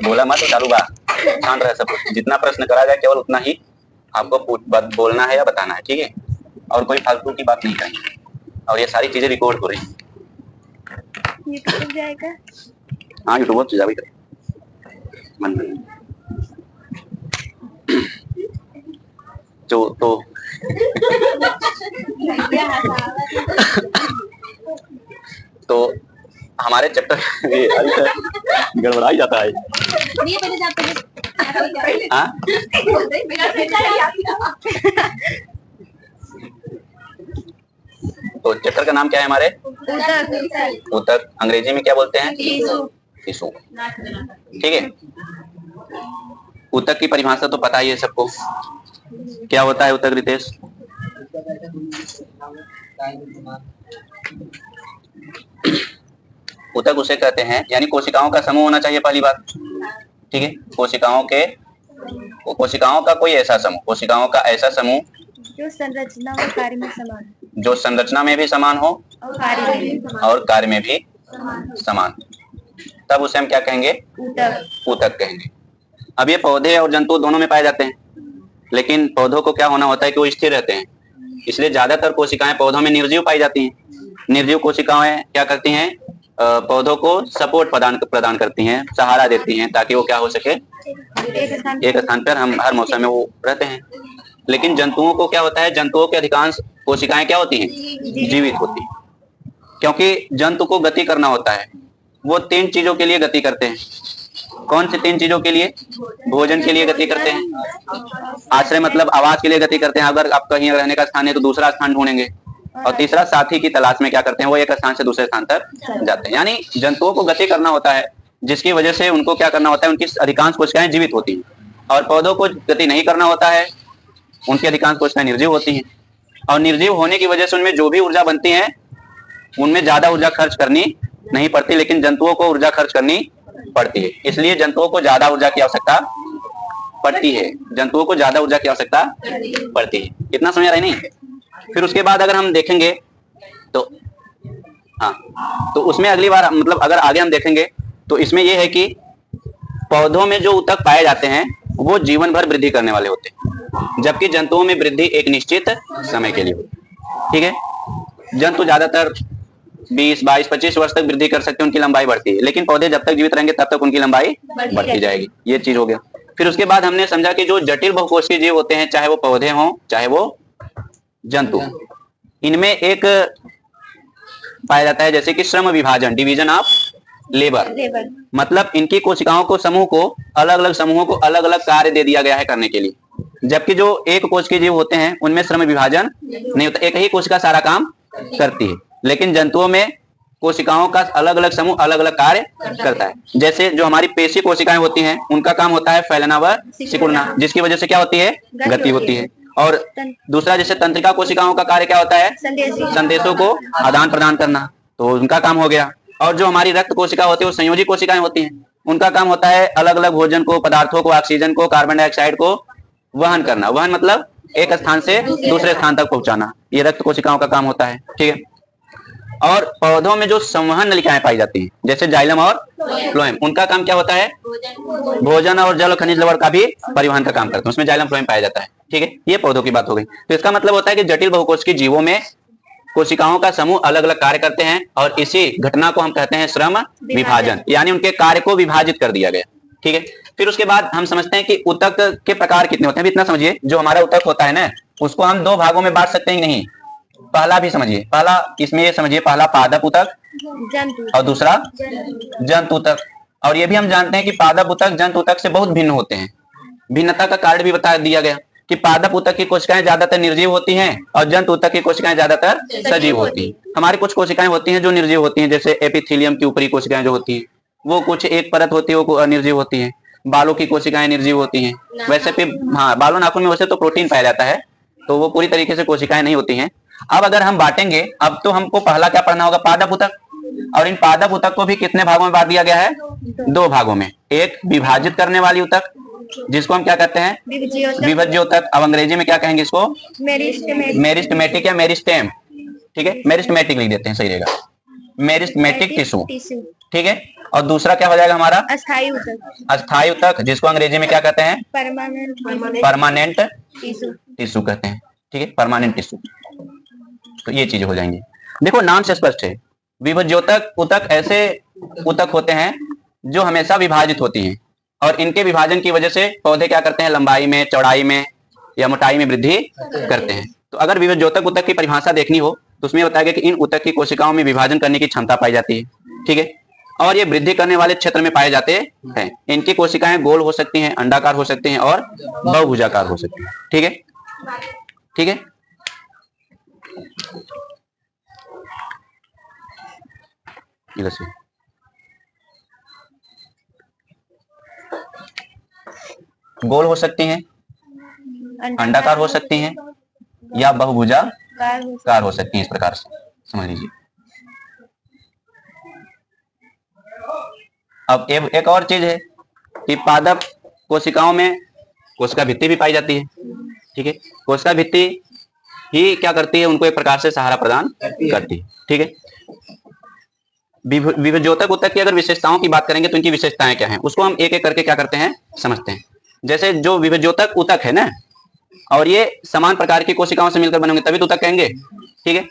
बोला मत चालू बा, शांत रहे सब। जितना प्रश्न करा जाए केवल उतना ही आपको बोलना है या बताना है, ठीक है? और कोई फालतू की बात नहीं करनी। और ये सारी चीजें रिकॉर्ड हो रही हैं। यूट्यूब जाएगा? हाँ, यूट्यूब पर जावे करे मन तो तो हमारे चैप्टर गड़बड़ा ही जाता है। हाँ? तो चैप्टर का नाम क्या है हमारे? ऊतक। अंग्रेजी में क्या बोलते हैं? टिश्यू। ठीक है। ऊतक की परिभाषा तो पता ही है सबको, क्या होता है ऊतक रितेश? ऊतक उसे कहते हैं, यानी कोशिकाओं का समूह होना चाहिए, पहली बात। ठीक है। कोशिकाओं का कोई ऐसा समूह, कोशिकाओं का ऐसा समूह जो संरचना और कार्य में समान, जो संरचना में भी समान हो और कार्य में भी समान, तब उसे हम क्या कहेंगे? ऊतक कहेंगे। अब ये पौधे और जंतु दोनों में पाए जाते हैं, लेकिन पौधों को क्या होना होता है कि वो स्थिर रहते हैं, इसलिए ज्यादातर कोशिकाएं पौधों में निर्जीव पाई जाती हैं। निर्जीव कोशिकाएं क्या करती हैं? पौधों को सपोर्ट प्रदान करती हैं, सहारा देती हैं, ताकि वो क्या हो सके, एक स्थान पर हम हर मौसम में वो रहते हैं। लेकिन जंतुओं को क्या होता है? जंतुओं के अधिकांश कोशिकाएं क्या होती हैं? जीवित होती हैं, क्योंकि जंतु को गति करना होता है। वो 3 चीजों के लिए गति करते हैं। कौन सी 3 चीजों के लिए? भोजन के लिए गति करते हैं, आश्रय मतलब आवास के लिए गति करते हैं, अगर आप कहीं रहने का स्थान है तो दूसरा स्थान ढूंढेंगे, और तीसरा साथी की तलाश में क्या करते हैं? वो एक स्थान से दूसरे स्थान तक जाते हैं। यानी जंतुओं को गति करना होता है, जिसकी वजह से उनको क्या करना होता है? उनकी अधिकांश कोशिकाएं जीवित होती हैं। और पौधों को गति नहीं करना होता है, उनकी अधिकांश कोशिकाएं निर्जीव होती हैं। और निर्जीव होने की वजह से उनमें जो भी ऊर्जा बनती है, उनमें ज्यादा ऊर्जा खर्च करनी नहीं पड़ती, लेकिन जंतुओं को ऊर्जा खर्च करनी पड़ती है। इसलिए जंतुओं को ज्यादा ऊर्जा की आवश्यकता पड़ती है, जंतुओं को ज्यादा ऊर्जा की आवश्यकता पड़ती है। इतना समझ रहे नहीं? फिर उसके बाद अगर हम देखेंगे तो हाँ, तो उसमें अगली बार मतलब अगर आगे हम देखेंगे तो इसमें यह है कि पौधों में जो ऊतक पाए जाते हैं वो जीवन भर वृद्धि करने वाले होते हैं, जबकि जंतुओं में वृद्धि एक निश्चित समय के लिए होती है। ठीक है। जंतु ज्यादातर 20, 22, 25 वर्ष तक वृद्धि कर सकते हैं, उनकी लंबाई बढ़ती है, लेकिन पौधे जब तक जीवित रहेंगे तब तक उनकी लंबाई बढ़ती जाएगी। ये चीज हो गया। फिर उसके बाद हमने समझा कि जो जटिल बहुकोषीय जीव होते हैं, चाहे वो पौधे हों चाहे वो जंतु, इनमें एक पाया जाता है जैसे कि श्रम विभाजन, डिवीजन ऑफ लेबर। मतलब इनकी कोशिकाओं को समूह को अलग अलग समूहों को अलग अलग कार्य दे दिया गया है करने के लिए, जबकि जो एक कोश के जीव होते हैं उनमें श्रम विभाजन नहीं होता, एक ही कोशिका सारा काम करती है। लेकिन जंतुओं में कोशिकाओं का अलग अलग समूह अलग अलग कार्य करता है। जैसे जो हमारी पेशी कोशिकाएं होती हैं, उनका काम होता है फैलना व सिकुड़ना, जिसकी वजह से क्या होती है? गति होती है। और दूसरा जैसे तंत्रिका कोशिकाओं का कार्य क्या होता है? संदेशों को आदान प्रदान करना, तो उनका काम हो गया। और जो हमारी रक्त कोशिका होती है वो संयोजी कोशिकाएं होती हैं, उनका काम होता है अलग अलग भोजन को, पदार्थों को, ऑक्सीजन को, कार्बन डाइऑक्साइड को वहन करना। वहन मतलब एक स्थान से दूसरे स्थान तक पहुंचाना, ये रक्त कोशिकाओं का काम होता है। ठीक है। और पौधों में जो संवहन नलिकाएं पाई जाती हैं, जैसे जाइलम और फ्लोएम, उनका काम क्या होता है? भोजन और जल खनिज लवण का भी परिवहन का काम करते हैं, उसमें जाइलम फ्लोएम पाया जाता है। ठीक है। ये पौधों की बात हो गई। तो इसका मतलब होता है कि जटिल बहुकोशिकीय जीवों में कोशिकाओं का समूह अलग अलग कार्य करते हैं, और इसी घटना को हम कहते हैं श्रम विभाजन, यानी उनके कार्य को विभाजित कर दिया गया। ठीक है। फिर उसके बाद हम समझते हैं कि ऊतक के प्रकार कितने होते हैं। इतना समझिए, जो हमारा ऊतक होता है ना, उसको हम 2 भागों में बांट सकते हैं नहीं। पहला भी समझिए, पहला इसमें ये समझिए, पहला पादप ऊतक और दूसरा जंतु ऊतक। और ये भी हम जानते हैं कि पादप ऊतक जंतु ऊतक से बहुत भिन्न होते हैं। भिन्नता का कारण भी बता दिया गया कि पादप ऊतक की कोशिकाएं ज्यादातर निर्जीव होती हैं और जंतु ऊतक की कोशिकाएं ज्यादातर सजीव होती हैं। हमारी कुछ कोशिकाएं होती हैं जो निर्जीव होती हैं, जैसे एपिथेलियम की ऊपरी कोशिकाएं जो होती हैं वो कुछ एक परत होती है, वो निर्जीव होती हैं। बालों की कोशिकाएं निर्जीव होती हैं। वैसे भी हाँ, बालों नाखून में वैसे तो प्रोटीन पाया जाता है, तो वो पूरी तरीके से कोशिकाएं नहीं होती हैं। अब अगर हम बांटेंगे, अब तो हमको पहला क्या पढ़ना होगा? पादप ऊतक। और इन पादप ऊतक को भी कितने भागों में बांट दिया गया है? 2 भागों में। एक विभाजित करने वाली ऊतक, जिसको हम क्या कहते हैं? विभज्य ऊतक। अब अंग्रेजी में क्या कहेंगे इसको? मेरिस्टेमेटिक या मेरिस्टेम। ठीक है, मेरिस्टेमेटिक लिख देते हैं, सही रहेगा, मेरिस्टेमेटिक टिश्यू, टिश्यू। ठीक है। और दूसरा क्या हो जाएगा हमारा? अस्थायी ऊतक। अस्थायी ऊतक, जिसको अंग्रेजी में क्या कहते हैं? परमानेंट टिश्यू कहते हैं, ठीक है, परमानेंट टिश्यू। तो ये चीजें हो जाएंगी। देखो नाम से स्पष्ट है, विभज्योतक ऊतक ऐसे ऊतक होते हैं जो हमेशा विभाजित होती हैं, और इनके विभाजन की वजह से पौधे क्या करते हैं? लंबाई में, चौड़ाई में या मोटाई में वृद्धि करते हैं। तो अगर विभज्योतक ऊतक की परिभाषा देखनी हो तो उसमें बताया गया कि इन ऊतक की कोशिकाओं में विभाजन करने की क्षमता पाई जाती है, ठीक है, और ये वृद्धि करने वाले क्षेत्र में पाए जाते हैं। इनकी कोशिकाएं गोल हो सकती हैं, अंडाकार हो सकती हैं और बहुभुजाकार हो सकती हैं, ठीक है, ठीक है। गोल हो सकती हैं, अंडाकार हो सकती हैं या बहुभुजाकार हो सकती हैं, इस प्रकार से समझ लीजिए। अब एक और चीज है कि पादप कोशिकाओं में कोशिका भित्ति भी पाई जाती है, ठीक है। कोशिका भित्ति ही क्या करती है? उनको एक प्रकार से सहारा प्रदान करती है, ठीक है। विभज्योतक ऊतक की अगर विशेषताओं की बात करेंगे तो इनकी विशेषताएं क्या हैं, उसको हम एक एक करके क्या करते हैं? समझते हैं। जैसे जो विभज्योतक ऊतक है ना, और ये समान प्रकार की कोशिकाओं से मिलकर बनेंगे तभी तो ऊतक कहेंगे, ठीक है।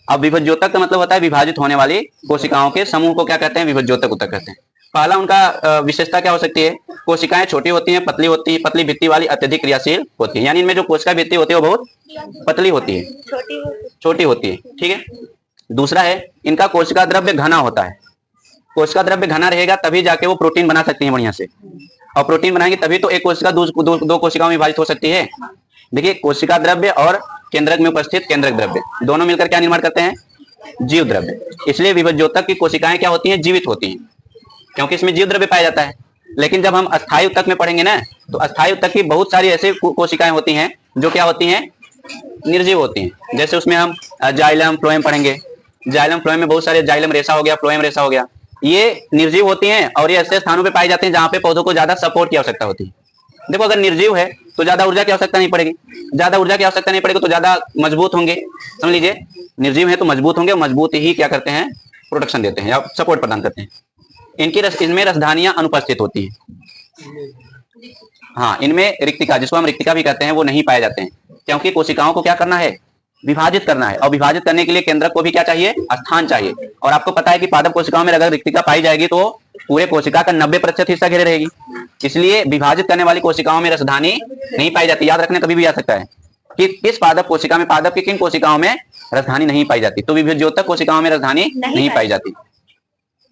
अब विभज्योतक का मतलब होता है विभाजित होने वाली कोशिकाओं के समूह को क्या कहते हैं? विभज्योतक ऊतक कहते हैं। पहला उनका विशेषता क्या हो सकती है? कोशिकाएं छोटी होती हैं, पतली होती है, पतली भित्ति वाली, अत्यधिक क्रियाशील होती है, यानी इनमें जो कोशिका भित्ति होती है वो बहुत पतली होती है, छोटी होती है, ठीक है। दूसरा है इनका कोशिका द्रव्य घना होता है। कोशिका द्रव्य घना रहेगा तभी जाके वो प्रोटीन बना सकती है बढ़िया से, और प्रोटीन बनाएंगे तभी तो एक कोशिका दो कोशिकाओं में विभाजित हो सकती है। देखिए कोशिका द्रव्य और केंद्रक में उपस्थित केंद्रक द्रव्य दोनों मिलकर क्या निर्माण करते हैं? जीव द्रव्य। इसलिए विभज्योतक की कोशिकाएं क्या होती हैं? जीवित होती हैं, क्योंकि इसमें जीव द्रव्य पाया जाता है। लेकिन जब हम अस्थायी ऊतक में पढ़ेंगे ना, तो अस्थायी ऊतक की बहुत सारी ऐसी कोशिकाएं होती हैं जो क्या होती हैं? निर्जीव होती हैं। जैसे उसमें हम जाइलम, फ्लोएम पढ़ेंगे। जाइलम, फ्लोएम में बहुत सारे, जाइलम रेशा हो गया, फ्लोएम रेशा हो गया, ये निर्जीव होती हैं और ये ऐसे स्थानों पे पाई जाते हैं जहां पे पौधों को ज्यादा सपोर्ट की आवश्यकता होती है। देखो अगर निर्जीव है तो ज्यादा ऊर्जा की आवश्यकता नहीं पड़ेगी, ज्यादा ऊर्जा की आवश्यकता नहीं पड़ेगी तो ज्यादा मजबूत होंगे, समझ लीजिए। निर्जीव है तो मजबूत होंगे, मजबूत ही क्या करते हैं? प्रोटेक्शन देते हैं या सपोर्ट प्रदान करते हैं। इनमें रसधानियां अनुपस्थित होती हैं। हाँ, इनमें रिक्तिका, जिसको हम रिक्तिका भी कहते हैं, वो नहीं पाए जाते हैं, क्योंकि कोशिकाओं को क्या करना है? विभाजित करना है, और विभाजित करने के लिए केंद्रक को भी क्या चाहिए? स्थान चाहिए। और आपको पता है कि पादप कोशिकाओं में अगर रिक्तिका पाई जाएगी तो पूरे कोशिका का 90% हिस्सा घेरे रहेगी। इसलिए विभाजित करने वाली कोशिकाओं में रसधानी नहीं पाई जाती। याद रखने कभी भी आ सकता है कि किस पादप कोशिका में, पादप की किन कोशिकाओं में रसधानी नहीं पाई जाती। तो विभज्योतक कोशिकाओं में रसधानी नहीं पाई जाती।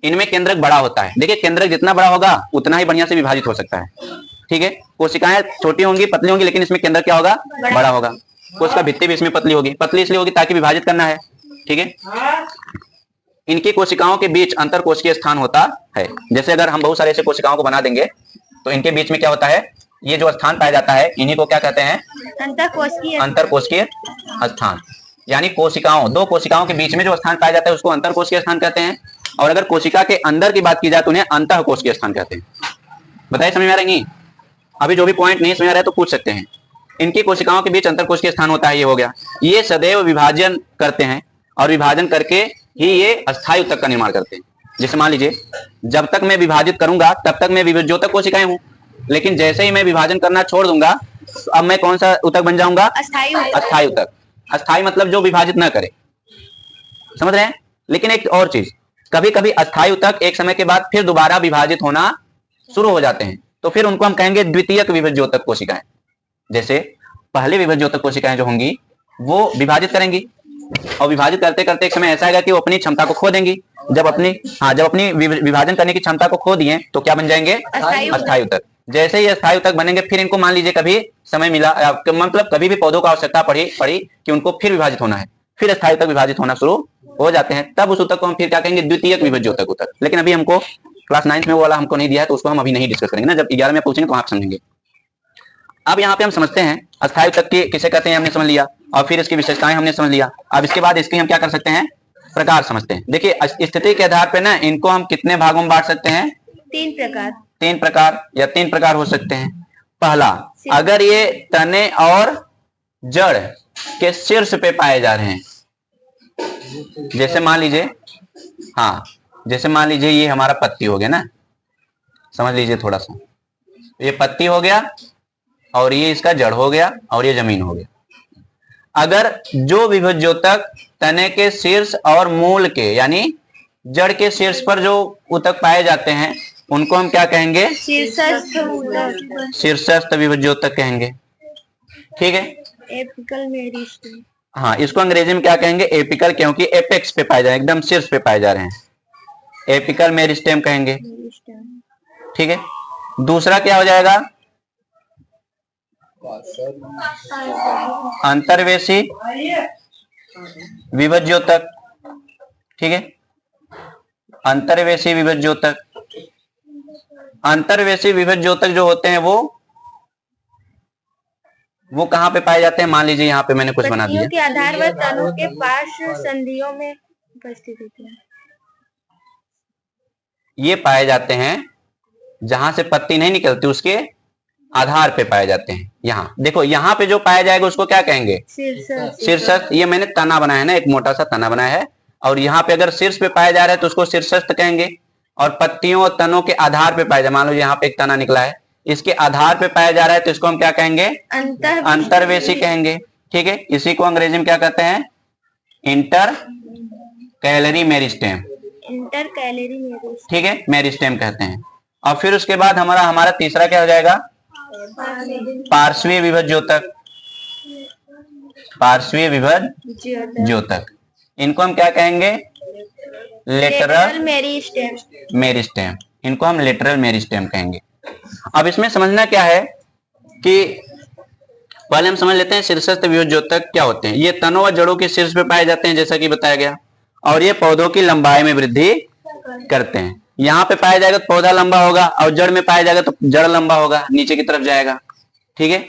इनमें केंद्रक बड़ा होता है। देखिए केंद्रक जितना बड़ा होगा उतना ही बढ़िया से विभाजित हो सकता है, ठीक है। कोशिकाएं छोटी होंगी, पतली होंगी, लेकिन इसमें केंद्रक क्या होगा? बड़ा होगा। कोशिका भित्ति भी इसमें पतली होगी। पतली इसलिए होगी ताकि विभाजित करना है, ठीक है। इनकी कोशिकाओं के बीच अंतर कोशिकीय स्थान होता है। जैसे अगर हम बहुत सारे ऐसे कोशिकाओं को बना देंगे तो इनके बीच में क्या होता है? ये जो स्थान पाया जाता है इन्हीं को क्या कहते हैं? अंतर कोशिकीय स्थान। यानी कोशिकाओं, दो कोशिकाओं के बीच में जो स्थान पाया जाता है उसको अंतर कोशिकीय स्थान कहते हैं। और अगर कोशिका के अंदर की बात की जाए तो उन्हें अंतः कोशिकीय स्थान कहते हैं। बताइए समझ में आ रही नहीं? अभी जो भी पॉइंट नहीं समझ आ रहा है तो पूछ सकते हैं। इनकी कोशिकाओं के बीच अंतर कोशिकीय स्थान होता है, ये हो गया। ये सदैव विभाजन करते हैं और विभाजन करके ही ये अस्थायी ऊतक का निर्माण करते हैं। जैसे मान लीजिए जब तक मैं विभाजित करूंगा तब तक मैं विभज्योतक कोशिकाएं हूं, लेकिन जैसे ही मैं विभाजन करना छोड़ दूंगा तो अब मैं कौन सा ऊतक बन जाऊंगा? अस्थायी ऊतक। अस्थायी मतलब जो विभाजित न करे, समझ रहे हैं? लेकिन एक और चीज, कभी कभी अस्थायी ऊतक एक समय के बाद फिर दोबारा विभाजित होना शुरू हो जाते हैं, तो फिर उनको हम कहेंगे द्वितीयक विभज्योतक कोशिकाएं। जैसे पहले विभज्योतक कोशिकाएं जो होंगी वो विभाजित करेंगी और विभाजित करते करते एक समय ऐसा आएगा कि वो अपनी क्षमता को खो देंगी। जब अपनी विभाजन करने की क्षमता को खो दिए तो क्या बन जाएंगे? अस्थायी ऊतक। जैसे ही अस्थायी ऊतक बनेंगे फिर इनको मान लीजिए कभी समय मिला, मतलब कभी भी पौधों को आवश्यकता पड़ी कि उनको फिर विभाजित होना है, फिर अस्थायी ऊतक विभाजित होना शुरू हो जाते हैं, तब उस ऊतक को हम फिर क्या कहेंगे? द्वितीयक विभज्योतक ऊतक। लेकिन अभी हमको क्लास 9 में वो वाला हमको नहीं दिया है तो उसको हम अभी नहीं डिस्कस करेंगे ना, जब 11 में पूछेंगे तो आप समझेंगे। अब यहाँ पे हम समझते हैं अस्थायी ऊतक की किसे कहते हैं, हमने समझ लिया, और फिर इसकी विशेषताएं हमने समझ लिया। अब इसके बाद इसकी हम क्या कर सकते हैं? प्रकार समझते हैं। देखिए स्थिति के आधार पर ना इनको हम कितने भागों में बांट सकते हैं? 3 प्रकार या 3 प्रकार हो सकते हैं। पहला, अगर ये तने और जड़ के शीर्ष पे पाए जा रहे हैं, जैसे मान लीजिए, हाँ जैसे मान लीजिए ये हमारा पत्ती हो गया ना, समझ लीजिए थोड़ा सा, ये पत्ती हो गया और ये इसका जड़ हो गया और ये जमीन हो गया। अगर जो विभज्योतक तने के शीर्ष और मूल के यानी जड़ के शीर्ष पर जो ऊतक पाए जाते हैं उनको हम क्या कहेंगे? शीर्षस्थ ऊतक। शीर्षस्थ विभज्योतक कहेंगे। ठीक है, एपिकल मेरिस्टेम। हाँ इसको अंग्रेजी में क्या कहेंगे? एपिकल, क्योंकि एपेक्स पे पाए जा रहे हैं, एकदम शीर्ष पे पाए जा रहे हैं, एपिकल मेरिस्टेम कहेंगे। ठीक है, दूसरा क्या हो जाएगा? अंतर्वेशी विभज्योतक। ठीक है, अंतर्वेशी विभज्योतक। अंतर्वेशी विभज्योतक जो होते हैं वो कहाँ पे पाए जाते हैं? मान लीजिए यहाँ पे मैंने कुछ बना दिया, पत्तियों के आधार व तनों के पार्श्व संधियों में उपस्थित होते हैं। ये पाए जाते हैं जहां से पत्ती नहीं निकलती उसके आधार पे पाए जाते हैं। यहाँ देखो, यहाँ पे जो पाया जाएगा उसको क्या कहेंगे? शीर्षस्थ। ये मैंने तना बनाया है ना, एक मोटा सा तना बनाया है, और यहाँ पे अगर शीर्ष पे पाया जा रहा है तो उसको शीर्षस्थ कहेंगे। और पत्तियों और तनों के आधार पे पाया जाए, मान लो यहाँ पे एक तना निकला है, इसके आधार पे पाया जा रहा है तो इसको हम क्या कहेंगे? अंतर्वेशी कहेंगे। ठीक है, इसी को अंग्रेजी में क्या कहते हैं? Inter calorie meristem. Inter calorie meristem. ठीक है, मेरिस्टेम कहते हैं। और फिर उसके बाद हमारा तीसरा क्या हो जाएगा? पार्श्वीय विभज्योतक। पार्श्वीय विभज्योतक, इनको हम क्या कहेंगे? Lateral meristem. इनको हम लेटरल मेरिस्टेम कहेंगे। अब इसमें समझना क्या है कि पहले हम समझ लेते हैं शीर्षस्थ विभज्योतक क्या होते हैं। ये तनों व जड़ों के शीर्ष पे पाए जाते हैं जैसा कि बताया गया, और ये पौधों की लंबाई में वृद्धि करते हैं। यहाँ पे पाया जाएगा तो पौधा लंबा होगा, और जड़ में पाया जाएगा तो जड़ लंबा होगा, नीचे की तरफ जाएगा। ठीक है,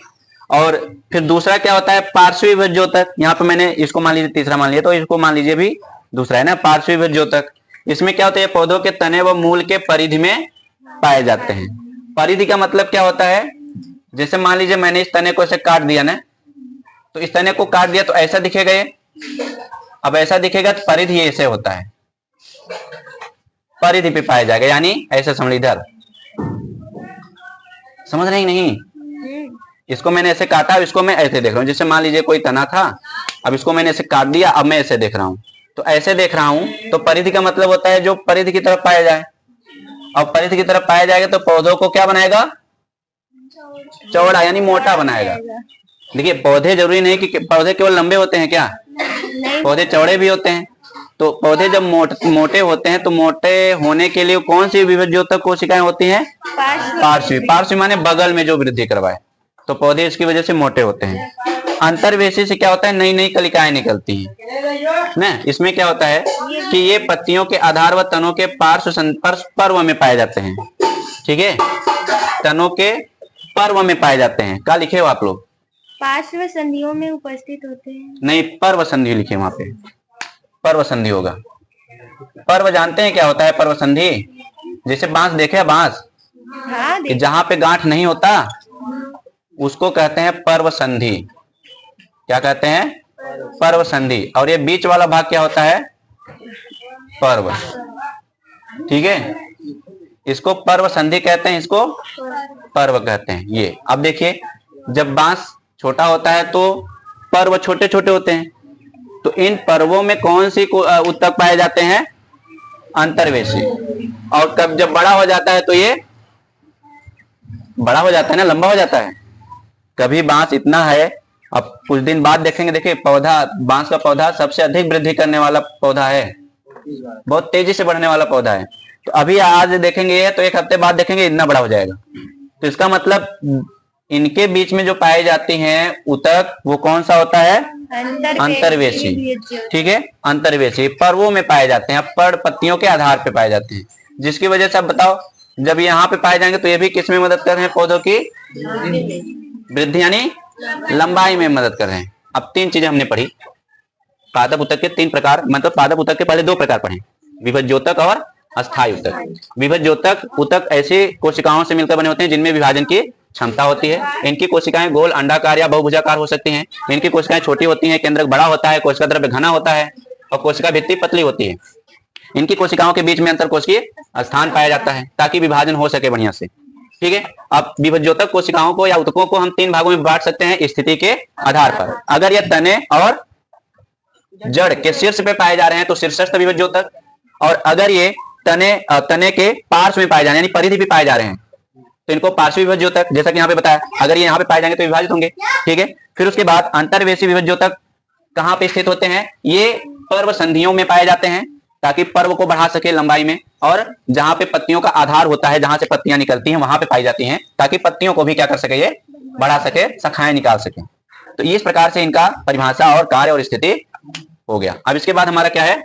और फिर दूसरा क्या होता है? पार्श्वीय विभज्योतक। यहाँ पे मैंने इसको मान लीजिए तीसरा मान लिया, तो इसको मान लीजिए भी दूसरा है ना, पार्श्वीय विभज्योतक। इसमें क्या होता है? पौधों के तने व मूल के परिधि में पाए जाते हैं। परिधि का मतलब क्या होता है? जैसे मान लीजिए मैंने इस तने को ऐसे काट दिया ना, तो इस तने को काट दिया तो ऐसा दिखेगा ये। अब ऐसा दिखेगा तो परिधि ऐसे होता है, परिधि पे पाया जाएगा, यानी ऐसे समझ इधर, समझ रहे नहीं? इसको मैंने ऐसे काटा, अब इसको मैं ऐसे देख रहा हूं। जैसे मान लीजिए कोई तना था, अब इसको मैंने ऐसे काट दिया, अब मैं ऐसे देख रहा हूं, तो ऐसे देख रहा हूं। तो परिधि का मतलब होता है जो परिधि की तरफ पाया जाए। अब परिधि की तरफ पाया जाएगा तो पौधों को क्या बनाएगा? चौड़ा यानी मोटा बनाएगा। देखिए, पौधे जरूरी नहीं कि पौधे केवल लंबे होते हैं क्या, पौधे चौड़े भी होते हैं। तो पौधे जब मोटे होते हैं तो मोटे होने के लिए कौन सी विभज्योतक कोशिकाएं होती हैं? पार्श्वी। पार्श्वी माने बगल में जो वृद्धि करवाए, तो पौधे इसकी वजह से मोटे होते हैं। अंतर्वेशी से क्या होता है? नई नई कलिकाएं निकलती हैं ना। इसमें क्या होता है कि ये पत्तियों के आधार व तनों के पर्व में पाए जाते हैं। ठीक है, तनों के पर्व में पाए जाते हैं। क्या लिखे हो आप लोग? पार्श्व संधियों में उपस्थित होते हैं। नहीं, पर्व संधि लिखे वहां पे, पर्व संधि होगा। पर्व जानते हैं क्या होता है? पर्व संधि जैसे बांस देखे, बांस जहां पे गांठ नहीं होता उसको कहते हैं पर्व संधि। क्या कहते हैं? पर्व संधि। और ये बीच वाला भाग क्या होता है? पर्व। ठीक है, इसको पर्व संधि कहते हैं, इसको पर्व कहते हैं। ये अब देखिए, जब बांस छोटा होता है तो पर्व छोटे छोटे होते हैं, तो इन पर्वों में कौन सी ऊतक पाए जाते हैं? अंतर्वेशी। और कब जब बड़ा हो जाता है तो ये बड़ा हो जाता है ना, लंबा हो जाता है। कभी बांस इतना है, अब कुछ दिन बाद देखेंगे, देखिए पौधा, बांस का पौधा सबसे अधिक वृद्धि करने वाला पौधा है, बहुत तेजी से बढ़ने वाला पौधा है। तो अभी आज देखेंगे ये, तो एक हफ्ते बाद देखेंगे इतना बड़ा हो जाएगा। तो इसका मतलब इनके बीच में जो पाई जाती हैं ऊतक वो कौन सा होता है? अंतर्वेशी। ठीक है, अंतर्वेशी पर्वों में पाए जाते हैं, पर पत्तियों के आधार पे पाए जाते हैं, जिसकी वजह से अब बताओ जब यहाँ पे पाए जाएंगे तो ये भी किस में मदद कर रहे हैं? पौधों की वृद्धि यानी लंबाई में मदद कर रहे हैं। अब तीन चीजें हमने पढ़ी। पादप ऊतक के तीन प्रकार, मतलब पादप ऊतक के पहले दो प्रकार पढ़े, विभज्योतक और अस्थायी ऊतक। विभज्योतक ऊतक ऐसी कोशिकाओं से मिलकर बने होते हैं जिनमें विभाजन की क्षमता होती है। इनकी कोशिकाएं गोल, अंडाकार या बहुभुजाकार हो सकती हैं। इनकी कोशिकाएं छोटी होती हैं, केंद्रक बड़ा होता है, कोशिका द्रव्य घना होता है। और कोशिका भित्ति पतली होती है। इनकी कोशिकाओं के बीच में अंतर कोशिकीय स्थान पाया जाता है ताकि विभाजन हो सके बढ़िया से। ठीक है, अब विभज्योतक कोशिकाओं को या ऊतकों को हम 3 भागों में बांट सकते हैं स्थिति के आधार पर। अगर ये तने और जड़ के शीर्ष पे पाए जा रहे हैं तो शीर्षस्थ विभज्योतक, और अगर ये तने के पार्श्व में पाए जा रहे हैं यानी परिधि पे पाए जा रहे हैं तो इनको पार्श्व विभज्योतक, जैसा कि यहाँ पे बताया, अगर ये यहाँ पे पाए जाएंगे तो विभाजित होंगे। ठीक है, फिर उसके बाद अंतर्वेशी विभज्योतक कहाँ पे स्थित होते हैं? ये पर्व संधियों में पाए जाते हैं ताकि पर्व को बढ़ा सके लंबाई में, और जहां पे पत्तियों का आधार होता है, जहां से पत्तियां निकलती हैं वहां पे पाई जाती हैं ताकि पत्तियों को भी क्या कर सके, ये बढ़ा सके, शाखाएं निकाल सके। तो इस प्रकार से इनका परिभाषा और कार्य और स्थिति हो गया। अब इसके बाद हमारा क्या है?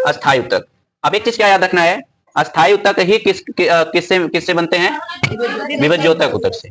अस्थायी ऊतक। अब एक चीज क्या याद रखना है, अस्थायी ऊतक ही किससे बनते हैं? विभज्योतक ऊतक से।